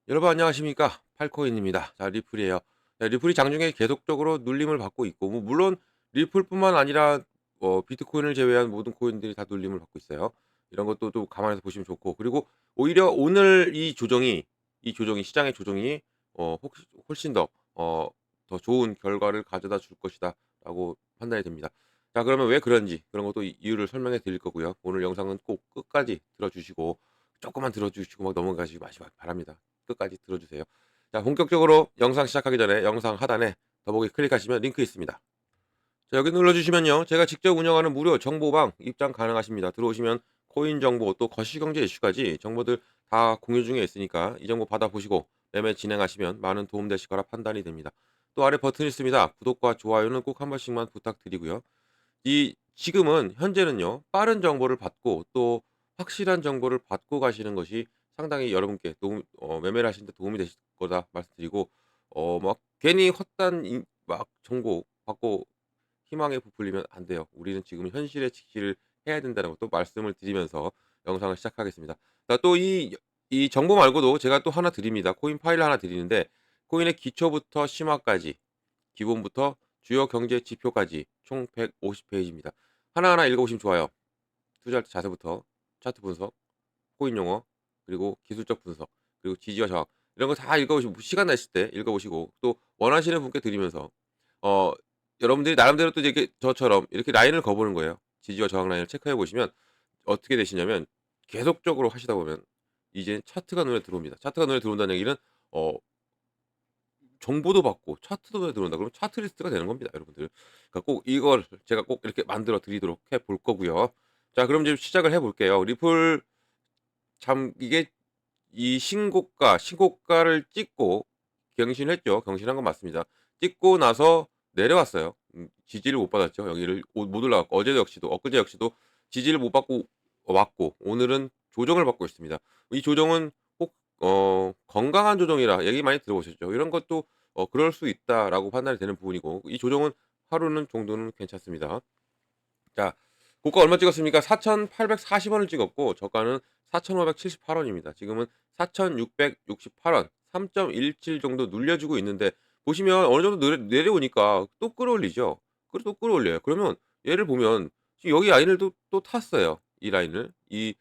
여러분 안녕하십니까? 팔코인입니다. 자, 리플이에요. 자, 리플이 장중에 계속적으로 눌림을 받고 있고, 물론 리플뿐만 아니라 비트코인을 제외한 모든 코인들이 다 눌림을 받고 있어요. 이런 것도 또 감안해서 보시면 좋고, 그리고 오히려 오늘 이 조정이 시장의 조정이 혹시 훨씬 더 좋은 결과를 가져다 줄 것이다라고 판단이 됩니다. 자, 그러면 왜 그런지 그런 것도 이유를 설명해 드릴 거고요. 오늘 영상은 꼭 끝까지 들어주시고 조금만 들어주시고 막 넘어가시기 마시기 바랍니다. 끝까지 들어주세요. 자, 본격적으로 영상 시작하기 전에 영상 하단에 더보기 클릭하시면 링크 있습니다. 자, 여기 눌러주시면요. 제가 직접 운영하는 무료 정보방 입장 가능하십니다. 들어오시면 코인 정보 또 거시경제 이슈까지 정보들 다 공유 중에 있으니까 이 정보 받아보시고 매매 진행하시면 많은 도움 되실 거라 판단이 됩니다. 또 아래 버튼 있습니다. 구독과 좋아요는 꼭 한 번씩만 부탁드리고요. 지금은 현재는요. 빠른 정보를 받고 또 확실한 정보를 받고 가시는 것이 상당히 여러분께 매매를 하시는 데 도움이 되실 거다 말씀드리고 막 괜히 헛단 막 정보 받고 희망에 부풀리면 안 돼요. 우리는 지금 현실에 직시를 해야 된다는 것도 말씀을 드리면서 영상을 시작하겠습니다. 자, 또 이 정보 말고도 제가 또 하나 드립니다. 코인 파일을 하나 드리는데 코인의 기초부터 심화까지 기본부터 주요 경제 지표까지 총 150 페이지입니다. 하나하나 읽어보시면 좋아요. 투자할 때 자세부터 차트 분석, 코인 용어, 그리고 기술적 분석, 그리고 지지와 저항 이런 거 다 읽어보시고 시간 나실 때 읽어보시고 또 원하시는 분께 드리면서 어 여러분들이 나름대로 또 이렇게 저처럼 이렇게 라인을 그어보는 거예요. 지지와 저항 라인을 체크해 보시면 어떻게 되시냐면 계속적으로 하시다 보면 이제 차트가 눈에 들어옵니다. 차트가 눈에 들어온다는 얘기는 어 정보도 받고 차트도 눈에 들어온다 그러면 차트 리스트가 되는 겁니다, 여러분들. 그러니까 꼭 이걸 제가 꼭 이렇게 만들어 드리도록 해 볼 거고요. 자, 그럼 이제 시작을 해 볼게요. 리플 참 이게 이 신고가를 찍고 경신했죠. 경신한 건 맞습니다. 찍고 나서 내려왔어요. 지지를 못 받았죠. 여기를 못 올라갔고 어제도 역시도 엊그제 역시도 지지를 못 받고 왔고 오늘은 조정을 받고 있습니다. 이 조정은 꼭 건강한 조정이라 얘기 많이 들어보셨죠. 이런 것도 그럴 수 있다라고 판단이 되는 부분이고 이 조정은 하루는 정도는 괜찮습니다. 자, 고가 얼마 찍었습니까? 4,840 원을 찍었고 저가는 4,578 원입니다. 지금은 4,668 원, 3.17 정도 눌려주고 있는데 보시면 어느 정도 내려오니까 또 끌어올리죠. 또 끌어올려요. 그러면 얘를 보면 지금 여기 라인을 또 탔어요. 이 라인을. 이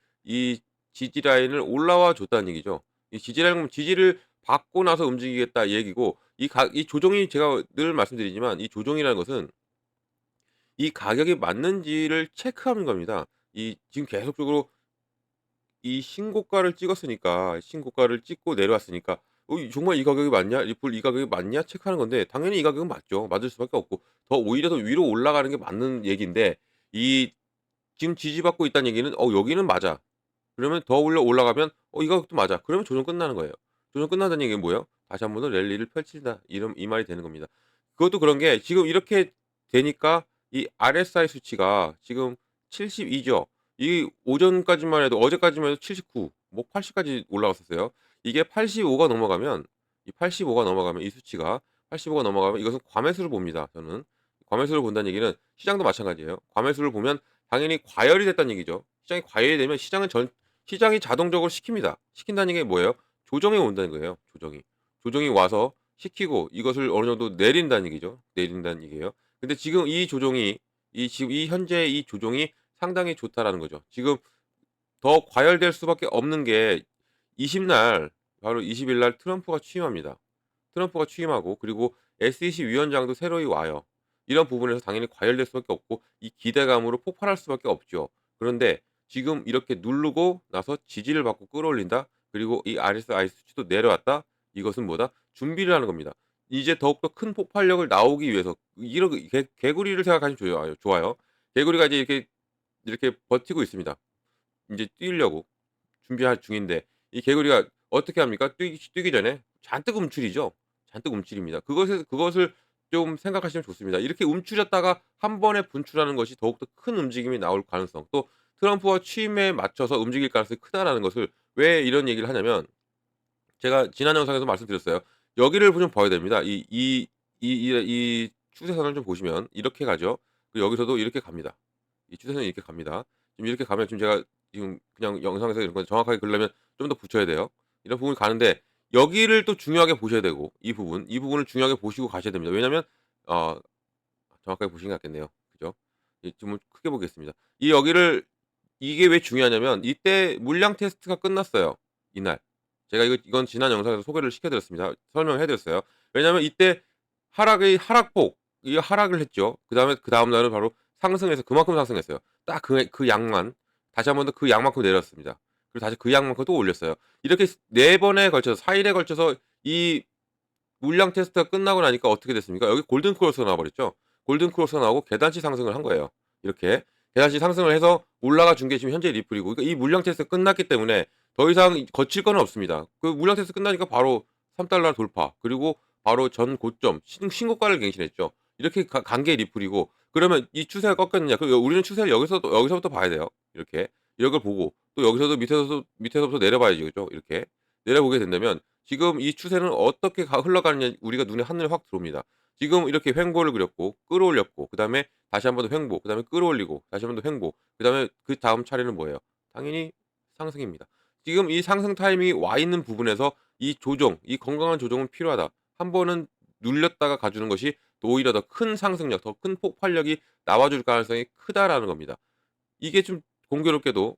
지지 라인을 올라와 줬다는 얘기죠. 이 지지 라인 지지를 받고 나서 움직이겠다 이 얘기고 이 조정이 제가 늘 말씀드리지만 이 조정이라는 것은 이 가격이 맞는지를 체크하는 겁니다. 이 지금 계속적으로 이 신고가를 찍었으니까 신고가를 찍고 내려왔으니까 정말 이 가격이 맞냐? 리플 이 가격이 맞냐?' 체크하는 건데 당연히 이 가격은 맞죠. 맞을 수밖에 없고 오히려 더 위로 올라가는 게 맞는 얘기인데 이 지금 지지받고 있다는 얘기는 '여기는 맞아.' 그러면 더 올라가면 이 가격도 맞아. 그러면 조정 끝나는 거예요. 조정 끝난다는 얘기는 뭐예요? 다시 한 번 더 랠리를 펼친다. 이 말이 되는 겁니다. 그것도 그런 게 지금 이렇게 되니까 이 RSI 수치가 지금 72죠. 이 오전까지만 해도 어제까지만 해도 79 뭐 80 까지 올라갔었어요. 이게 85가 넘어가면 이 85가 넘어가면 이 수치가 85가 넘어가면 이것은 과매수를 봅니다, 저는. 과매수를 본다는 얘기는 시장도 마찬가지예요. 과매수를 보면 당연히 과열이 됐다는 얘기죠. 시장이 과열이 되면 시장이 자동적으로 시킵니다. 시킨다는 게 뭐예요? 조정이 온다는 거예요, 조정이. 조정이 와서 시키고 이것을 어느 정도 내린다는 얘기죠. 내린다는 얘기예요. 근데 지금 지금 이 현재 이 조정이 상당히 좋다라는 거죠. 지금 더 과열될 수밖에 없는 게 20날 바로 20일 날 트럼프가 취임합니다. 트럼프가 취임하고 그리고 SEC 위원장도 새로이 와요. 이런 부분에서 당연히 과열될 수밖에 없고 이 기대감으로 폭발할 수밖에 없죠. 그런데 지금 이렇게 누르고 나서 지지를 받고 끌어올린다. 그리고 이 RSI 수치도 내려왔다. 이것은 뭐다? 준비를 하는 겁니다. 이제 더욱더 큰 폭발력을 나오기 위해서 이런 개구리를 생각하시면 좋아요. 개구리가 이제 이렇게 버티고 있습니다. 인제 뛰려고 준비할 중인데 이 개구리가 어떻게 합니까? 뛰기 전에 잔뜩 움츠리죠. 잔뜩 움츠립니다. 그것을 좀 생각하시면 좋습니다. 이렇게 움츠렸다가 한 번에 분출하는 것이 더욱더 큰 움직임이 나올 가능성 또 트럼프와 취임에 맞춰서 움직일 가능성이 크다라는 것을 왜 이런 얘기를 하냐면 제가 지난 영상에서 말씀드렸어요. 여기를 좀 봐야 됩니다. 이 추세선을 좀 보시면 이렇게 가죠. 그리고 여기서도 이렇게 갑니다. 이 추세선이 이렇게 갑니다. 지금 이렇게 가면 지금 제가 지금 그냥 영상에서 이런 거 정확하게 그리려면 좀 더 붙여야 돼요. 이런 부분이 가는데 여기를 또 중요하게 보셔야 되고 이 부분을 중요하게 보시고 가셔야 됩니다. 왜냐면 어 정확하게 보시는 게 낫겠네요. 그죠? 좀 크게 보겠습니다. 이 여기를 이게 왜 중요하냐면 이때 물량 테스트가 끝났어요, 이날. 제가 이건 지난 영상에서 소개를 시켜 드렸습니다. 설명을 해 드렸어요. 왜냐하면 이때 하락폭 이 하락을 했죠. 그다음 날은 바로 상승해서 그만큼 상승했어요. 딱 그 양만 다시 한 번 더 그 양만큼 내렸습니다. 그리고 다시 그 양만큼 또 올렸어요. 이렇게 4 번에 걸쳐서 4 일에 걸쳐서 이 물량 테스트가 끝나고 나니까 어떻게 됐습니까? 여기 골든 크로스가 나와 버렸죠. 골든 크로스가 나오고 계단식 상승을 한 거예요. 이렇게 계단식 상승을 해서 올라가 준 게 지금 현재 리플이고, 그러니까 이 물량 테스트가 끝났기 때문에 더 이상 거칠 거는 없습니다. 그 물량 테스트 끝나니까 바로 3달러 돌파, 그리고 바로 전 고점 신고가를 갱신했죠. 이렇게 간 게 리플이고, 그러면 이 추세가 꺾였느냐? 우리는 추세를 여기서부터 봐야 돼요. 이렇게 이걸 보고 또 여기서도 밑에서부터 내려봐야지, 그죠? 이렇게 내려보게 된다면 지금 이 추세는 어떻게 흘러가느냐 우리가 눈에 한눈에 확 들어옵니다. 지금 이렇게 횡보를 그렸고 끌어올렸고, 그다음에 다시 한 번 더 횡보, 그다음에 끌어올리고 다시 한 번 더 횡보, 그다음에 그다음 차례는 뭐예요? 당연히 상승입니다. 지금 이 상승 타이밍이 와 있는 부분에서 이 조정, 이 건강한 조정은 필요하다. 한 번은 눌렸다가 가주는 것이 또 오히려 더 큰 상승력, 더 큰 폭발력이 나와줄 가능성이 크다라는 겁니다. 이게 좀 공교롭게도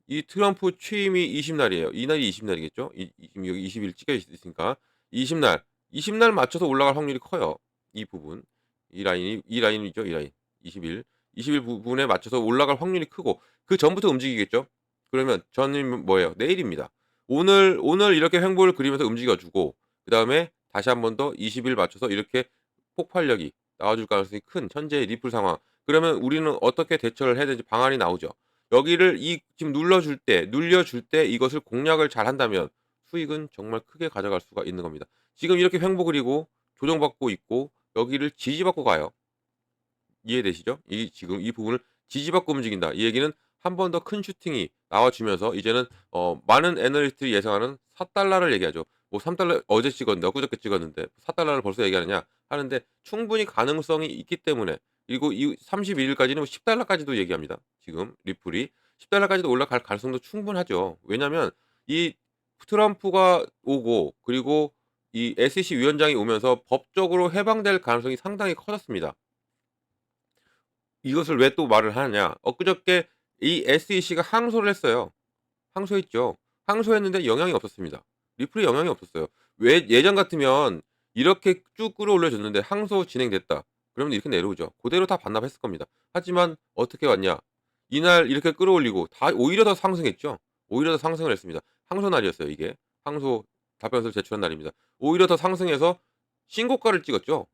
이 트럼프 취임이 20 날이에요. 이날이 20 날이겠죠? 지금 여기 20일 찍혀 있으니까 20 날, 20날 맞춰서 올라갈 확률이 커요. 이 부분. 이 라인이죠, 이 라인. 20 일. 20일 부분에 맞춰서 올라갈 확률이 크고 그전부터 움직이겠죠? 그러면 전일 뭐예요? 내일입니다. 오늘 이렇게 횡보를 그리면서 움직여 주고, 그다음에 다시 한 번 더 20일 맞춰서 이렇게 폭발력이 나와줄 가능성이 큰 현재의 리플 상황. 그러면 우리는 어떻게 대처를 해야 되는지 방안이 나오죠. 여기를 지금 눌려줄 때 이것을 공략을 잘한다면 수익은 정말 크게 가져갈 수가 있는 겁니다. 지금 이렇게 횡보 그리고 조정받고 있고 여기를 지지받고 가요. 이해되시죠? 지금 이 부분을 지지받고 움직인다. 이 얘기는 한 번 더 큰 슈팅이 나와주면서 이제는 많은 애널리스트들이 예상하는 4달러를 얘기하죠. 뭐 3달러 어제 찍었는데 엊그저께 찍었는데 4달러를 벌써 얘기하느냐 하는데, 충분히 가능성이 있기 때문에. 그리고 이 31 일까지는 10달러까지도 얘기합니다. 지금 리플이 10달러까지도 올라갈 가능성도 충분하죠. 왜냐하면 이 트럼프가 오고 그리고 이 SEC 위원장이 오면서 법적으로 해방될 가능성이 상당히 커졌습니다. 이것을 왜 또 말을 하느냐. 엊그저께 이 SEC가 항소를 했어요. 항소했죠. 항소했는데 영향이 없었습니다. 리플에 영향이 없었어요. 왜 예전 같으면 이렇게 쭉 끌어올려 줬는데 항소 진행됐다, 그러면 이렇게 내려오죠. 그대로 다 반납했을 겁니다. 하지만 어떻게 왔냐. 이날 이렇게 끌어올리고 오히려 더 상승했죠. 오히려 더 상승을 했습니다. 항소 날이었어요, 이게. 항소 답변서를 제출한 날입니다. 오히려 더 상승해서 신고가를 찍었죠.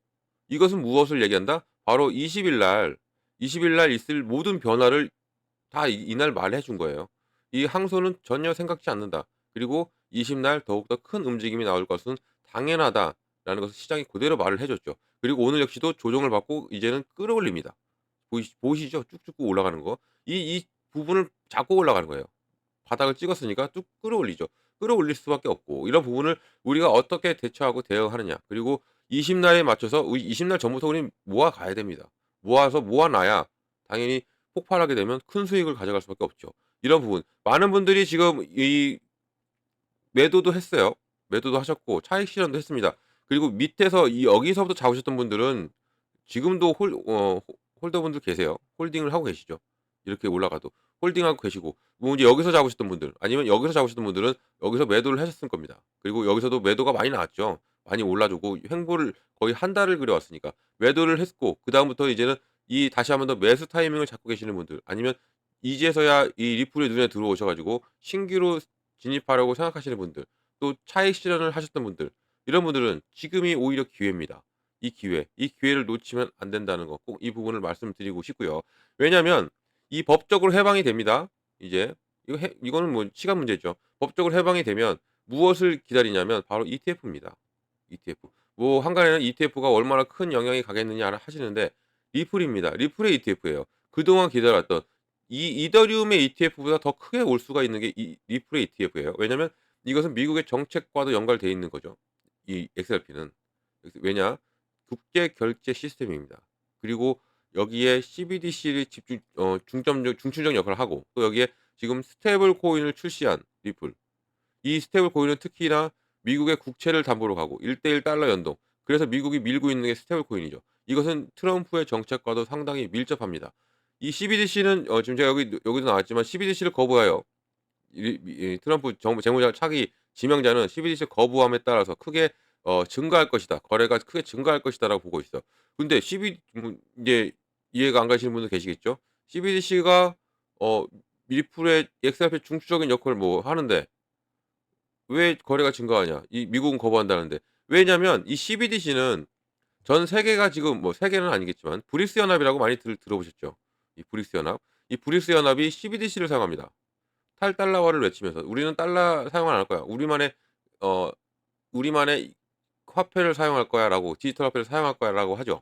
이것은 무엇을 얘기한다? 바로 20일 날 있을 모든 변화를 다 이날 말해 준 거예요. 이 항소는 전혀 생각지 않는다. 그리고 20날 더욱더 큰 움직임이 나올 것은 당연하다라는 것을 시장이 그대로 말을 해 줬죠. 그리고 오늘 역시도 조정을 받고 이제는 끌어올립니다. 보이시죠? 쭉쭉 올라가는 거. 이 부분을 잡고 올라가는 거예요. 바닥을 찍었으니까 쭉 끌어올리죠. 끌어올릴 수밖에 없고, 이런 부분을 우리가 어떻게 대처하고 대응하느냐. 그리고 20 날에 맞춰서 20날 전부터 우리는 모아 가야 됩니다. 모아 놔야 당연히 폭발하게 되면 큰 수익을 가져갈 수밖에 없죠. 이런 부분 많은 분들이 지금 이 매도도 했어요. 매도도 하셨고 차익 실현도 했습니다. 그리고 밑에서 여기서부터 잡으셨던 분들은 지금도 홀더분들 계세요. 홀딩을 하고 계시죠. 이렇게 올라가도 홀딩하고 계시고, 뭐 이제 여기서 잡으셨던 분들 아니면 여기서 잡으셨던 분들은 여기서 매도를 하셨을 겁니다. 그리고 여기서도 매도가 많이 나왔죠. 많이 올라주고 횡보를 거의 한 달을 그려왔으니까 매도를 했고, 그다음부터 이제는 다시 한번 더 매수 타이밍을 잡고 계시는 분들, 아니면 이제서야 이 리플이 눈에 들어오셔 가지고 신규로 진입하려고 생각하시는 분들, 또 차익 실현을 하셨던 분들, 이런 분들은 지금이 오히려 기회입니다. 이 기회를 놓치면 안 된다는 거 꼭 이 부분을 말씀드리고 싶고요. 왜냐하면 이 법적으로 해방이 됩니다. 이제 이거는 뭐 시간 문제죠. 법적으로 해방이 되면 무엇을 기다리냐면 바로 ETF입니다. ETF. 뭐 한간에는 ETF가 얼마나 큰 영향이 가겠느냐 하시는데, 리플입니다. 리플의 ETF예요. 그동안 기다렸던 이 이더리움의 ETF보다 더 크게 올 수가 있는 게 이 리플의 ETF예요. 왜냐하면 이것은 미국의 정책과도 연관되어 있는 거죠, 이 XRP는. 왜냐? 국제 결제 시스템입니다. 그리고 여기에 CBDC를 중추적 역할을 하고, 또 여기에 지금 스테이블 코인을 출시한 리플. 이 스테이블 코인은 특히나 미국의 국채를 담보로 가고 1:1 달러 연동. 그래서 미국이 밀고 있는 게 스테이블 코인이죠. 이것은 트럼프의 정책과도 상당히 밀접합니다. 이 CBDC는 지금 제가 여기도 나왔지만 CBDC를 거부하여 이 트럼프 정부 재무장 차기 지명자는 "CBDC 거부함에 따라서 크게 증가할 것이다. 거래가 크게 증가할 것이다."라고 보고 있어. 근데 인제 이해가 안 가시는 분도 계시겠죠? CBDC가 어 리플의 XRP 중추적인 역할을 뭐 하는데 왜 거래가 증가하냐? 이 미국은 거부한다는데. 왜냐면 이 CBDC는 전 세계가 지금 뭐 세계는 아니겠지만 브릭스 연합이라고 많이 들어보셨죠? 이 브릭스 연합. 이 브릭스 연합이 CBDC를 사용합니다. 탈달러화를 외치면서 "우리는 달러 사용 안 할 거야. 어 우리만의 화폐를 사용할 거야."라고 "디지털 화폐를 사용할 거야."라고 하죠.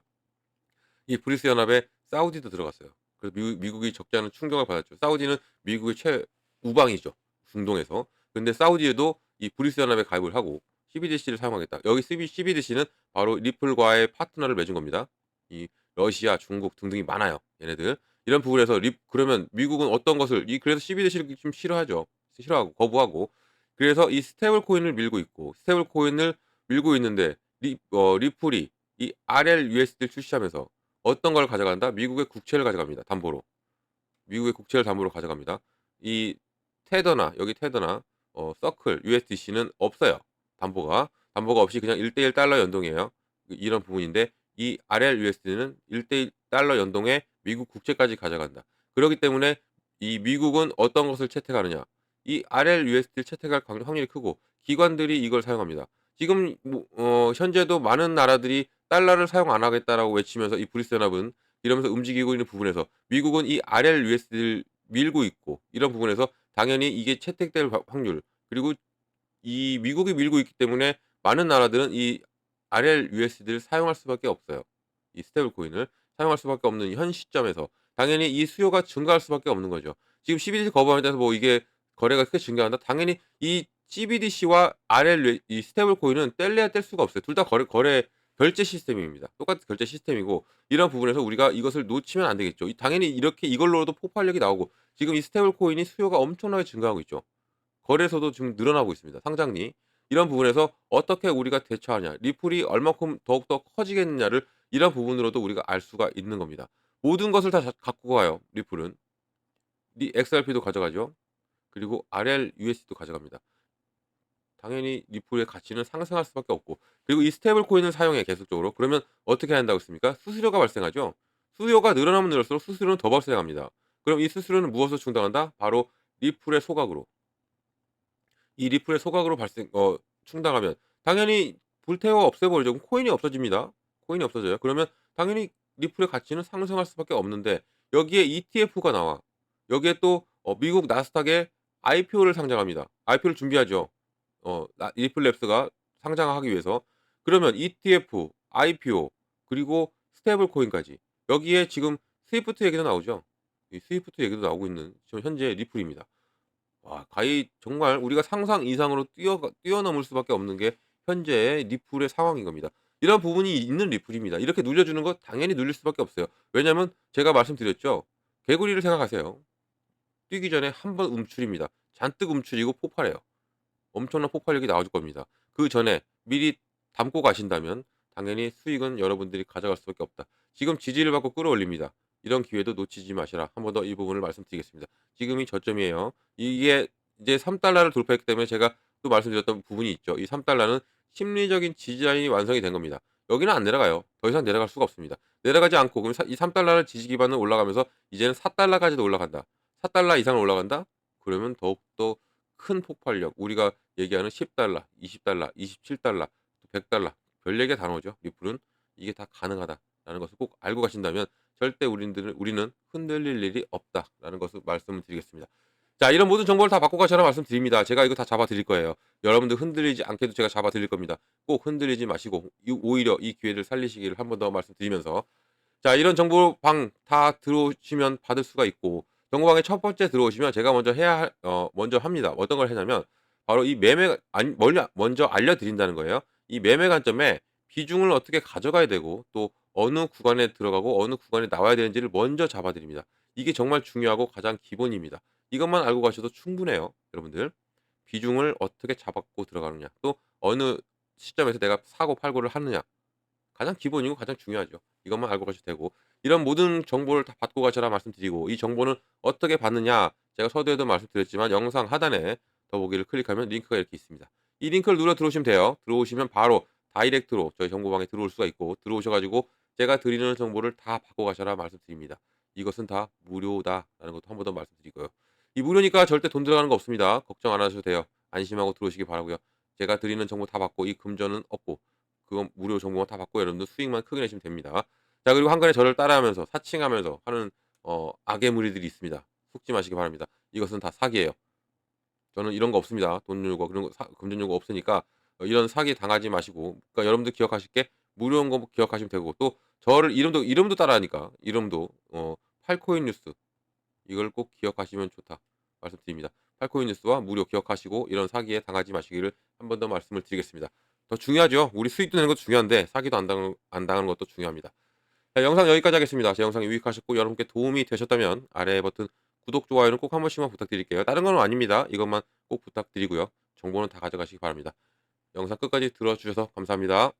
이 브릭스 연합에 사우디도 들어갔어요. 그래서 미국이 적지 않은 충격을 받았죠. 사우디는 미국의 최우방이죠, 중동에서. 근데 사우디에도 이 브릭스 연합에 가입을 하고 CBDC를 사용하겠다. 여기 CBDC는 바로 리플과의 파트너를 맺은 겁니다. 이 러시아, 중국 등등이 많아요, 얘네들. 이런 부분에서 그러면 미국은 어떤 것을 그래서 CBDC를 좀 싫어하죠. 싫어하고 거부하고. 그래서 이 스테이블 코인을 밀고 있고 스테이블 코인을 밀고 있는데 리플이 이 RLUSD를 출시하면서 어떤 걸 가져간다? 미국의 국채를 가져갑니다, 담보로. 미국의 국채를 담보로 가져갑니다. 이 테더나 서클 USDC는 없어요, 담보가. 담보가 없이 그냥 1:1 달러 연동이에요. 이런 부분인데 이 RLUSD는 1:1 달러 연동에 미국 국채까지 가져간다. 그러기 때문에 이 미국은 어떤 것을 채택하느냐? 이 RLUSD를 채택할 확률이 크고 기관들이 이걸 사용합니다. 지금 현재도 많은 나라들이 "달러를 사용 안 하겠다."라고 외치면서 이 브릭스 연합은 이러면서 움직이고 있는 부분에서 미국은 이 RLUSD를 밀고 있고 이런 부분에서 당연히 이게 채택될 확률 그리고 이 미국이 밀고 있기 때문에 많은 나라들은 이 RLUSD를 사용할 수밖에 없어요. 이 스테이블 코인을 사용할 수밖에 없는 현 시점에서 당연히 이 수요가 증가할 수밖에 없는 거죠. 지금 CBDC 거부함에 따라서 뭐 이게 거래가 크게 증가한다? 당연히 이 CBDC와 이 스테이블 코인은 뗄래야 뗄 수가 없어요. 둘 다 거래 결제 시스템입니다. 똑같은 결제 시스템이고 이런 부분에서 우리가 이것을 놓치면 안 되겠죠. 당연히 이렇게 이걸로도 폭발력이 나오고 지금 이 스테이블 코인이 수요가 엄청나게 증가하고 있죠. 거래소도 지금 늘어나고 있습니다, 상장이. 이런 부분에서 어떻게 우리가 대처하냐, 리플이 얼마큼 더욱더 커지겠느냐를 이런 부분으로도 우리가 알 수가 있는 겁니다. 모든 것을 다 갖고 가요, 리플은. XRP도 가져가죠. 그리고 RLUSD도 가져갑니다. 당연히 리플의 가치는 상승할 수밖에 없고 그리고 이 스테이블 코인을 사용해 계속적으로. 그러면 어떻게 한다고 했습니까? 수수료가 발생하죠. 수요가 늘어나면 늘을수록 수수료는 더 발생합니다. 그럼 이 수수료는 무엇으로 충당한다? 바로 리플의 소각으로. 이 리플의 소각으로 충당하면 당연히 불태워 없애버리죠. 그럼 코인이 없어집니다. 코인이 없어져요. 그러면 당연히 리플의 가치는 상승할 수밖에 없는데 여기에 ETF가 나와. 여기에 또 미국 나스닥에 IPO를 상장합니다. IPO를 준비하죠. 리플랩스가 상장하기 위해서. 그러면 ETF, IPO 그리고 스테이블 코인까지 여기에 지금 스위프트 얘기도 나오죠. 이 스위프트 얘기도 나오고 있는 지금 현재 리플입니다. 와 가히 정말 우리가 상상 이상으로 뛰어넘을 수밖에 없는 게 현재의 리플의 상황인 겁니다. 이런 부분이 있는 리플입니다. 이렇게 눌려주는 거 당연히 눌릴 수밖에 없어요. 왜냐하면 제가 말씀드렸죠. 개구리를 생각하세요. 뛰기 전에 한 번 움츠립니다. 잔뜩 움츠리고 폭발해요. 엄청난 폭발력이 나와줄 겁니다. 그전에 미리 담고 가신다면 당연히 수익은 여러분들이 가져갈 수밖에 없다. 지금 지지를 받고 끌어올립니다. 이런 기회도 놓치지 마시라. 한 번 더 이 부분을 말씀드리겠습니다. 지금이 저점이에요. 이게 이제 3달러를 돌파했기 때문에 제가 또 말씀드렸던 부분이 있죠. 이 3달러는 심리적인 지지라인이 완성이 된 겁니다. 여기는 안 내려가요. 더 이상 내려갈 수가 없습니다. 내려가지 않고 그럼 이 3달러를 지지 기반으로 올라가면서 이제는 4달러까지도 올라간다. 4달러 이상을 올라간다? 그러면 더욱더 큰 폭발력 우리가 얘기하는 10달러, 20달러, 27달러, 100달러 별 얘기가 다 나오죠. 리플은 이게 다 가능하다라는 것을 꼭 알고 가신다면 절대 우리는 흔들릴 일이 없다라는 것을 말씀을 드리겠습니다. 자 이런 모든 정보를 다 받고 가시라 말씀드립니다. 제가 이거 다 잡아 드릴 거예요. 여러분들 흔들리지 않게도 제가 잡아 드릴 겁니다. 꼭 흔들리지 마시고 오히려 이 기회를 살리시기를 한 번 더 말씀드리면서 자 이런 정보방 다 들어오시면 받을 수가 있고 정보방에 첫 번째 들어오시면 제가 먼저 합니다. 어떤 걸 하냐면 바로 이 매매 먼저 알려드린다는 거예요. 이 매매 관점에 비중을 어떻게 가져가야 되고 또 어느 구간에 들어가고 어느 구간에 나와야 되는지를 먼저 잡아 드립니다. 이게 정말 중요하고 가장 기본입니다. 이것만 알고 가셔도 충분해요, 여러분들. 비중을 어떻게 잡고 들어가느냐 또 어느 시점에서 내가 사고 팔고를 하느냐. 가장 기본이고 가장 중요하죠. 이것만 알고 가셔도 되고 이런 모든 정보를 다 받고 가셔라 말씀드리고 이 정보는 어떻게 받느냐 제가 서두에도 말씀드렸지만 영상 하단에 더보기를 클릭하면 링크가 이렇게 있습니다. 이 링크를 눌러 들어오시면 돼요. 들어오시면 바로 다이렉트로 저희 정보방에 들어올 수가 있고 들어오셔 가지고 제가 드리는 정보를 다 받고 가셔라 말씀드립니다. 이것은 다 무료다라는 것도 한 번 더 말씀드리고요. 이 무료니까 절대 돈 들어가는 거 없습니다. 걱정 안 하셔도 돼요. 안심하고 들어오시기 바라고요. 제가 드리는 정보 다 받고 이 금전은 없고 그건 무료 정보만 다 받고 여러분들 수익만 크게 내시면 됩니다. 자 그리고 한간에 저를 따라하면서 사칭하면서 하는 악의 무리들이 있습니다. 속지 마시기 바랍니다. 이것은 다 사기예요. 저는 이런 거 없습니다. 돈 요구 그런 거 금전 요구 없으니까 이런 사기 당하지 마시고 그러니까 여러분들 기억하실 게 무료인 거 기억하시면 되고 또 저를 이름도 따라하니까 이름도 팔코인 뉴스 이걸 꼭 기억하시면 좋다 말씀드립니다. 팔코인 뉴스와 무료 기억하시고 이런 사기에 당하지 마시기를 한 번 더 말씀을 드리겠습니다. 더 중요하죠. 우리 수익도 내는 것도 중요한데 사기도 안 당하는 것도 중요합니다. 자 영상 여기까지 하겠습니다. 제 영상이 유익하셨고 여러분께 도움이 되셨다면 아래 버튼 구독, 좋아요는 꼭 한 번씩만 부탁드릴게요. 다른 건 아닙니다. 이것만 꼭 부탁드리고요. 정보는 다 가져가시기 바랍니다. 영상 끝까지 들어주셔서 감사합니다.